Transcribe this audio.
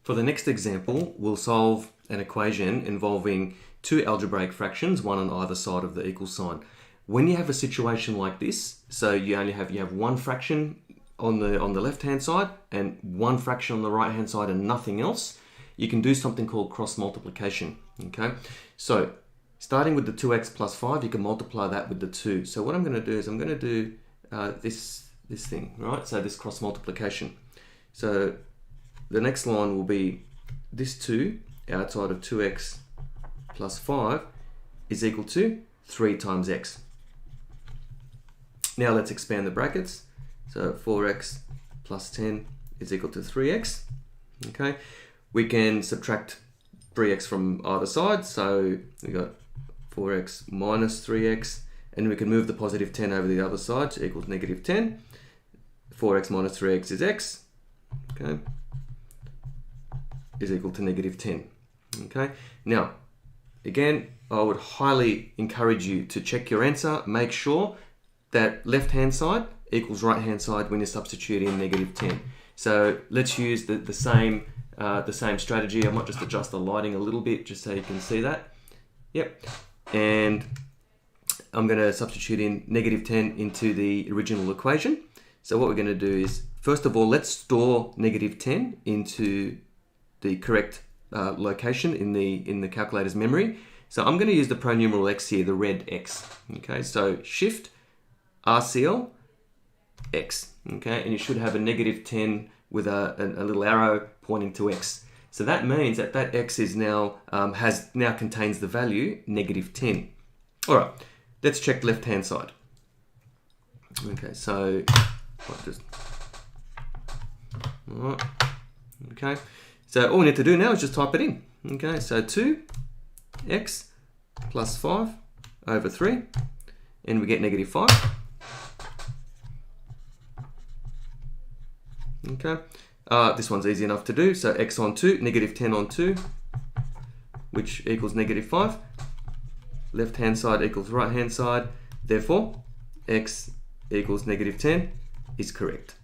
For the next example, we'll solve an equation involving two algebraic fractions, one on either side of the equal sign. When you have a situation like this, so you have one fraction on the left-hand side and one fraction on the right-hand side and nothing else, you can do something called cross multiplication. Okay, so starting with the 2x plus 5, you can multiply that with the 2. So what I'm going to do is I'm going to do this thing, right? So this cross multiplication. So the next line will be this 2 outside of 2x plus 5 is equal to 3 times x. Now let's expand the brackets. So 4x plus 10 is equal to 3x. Okay, we can subtract 3x from either side. So we got 4x minus 3x, and we can move the positive 10 over the other side to equals negative 10. 4x minus 3x is x. Okay, is equal to negative 10. Okay, now again, I would highly encourage you to check your answer. Make sure that left hand side equals right hand side when you substitute in negative 10. So let's use the same strategy. I might just adjust the lighting a little bit just so you can see that. Yep, and I'm going to substitute in negative 10 into the original equation. So what we're going to do is, first of all, let's store negative 10 into the correct location in the calculator's memory. So I'm going to use the pronumeral x here, the red x. Okay, so shift RCL x. Okay, and you should have a negative 10 with a little arrow pointing to x. So that means that x is now contains the value negative 10. All right, let's check left hand side. Okay, so all right. Okay, so all we need to do now is just type it in. Okay, so 2x plus 5 over 3, and we get negative 5. Okay, this one's easy enough to do. So x on 2, negative 10 on 2, which equals negative 5. Left hand side equals right hand side. Therefore, x equals negative 10 is correct.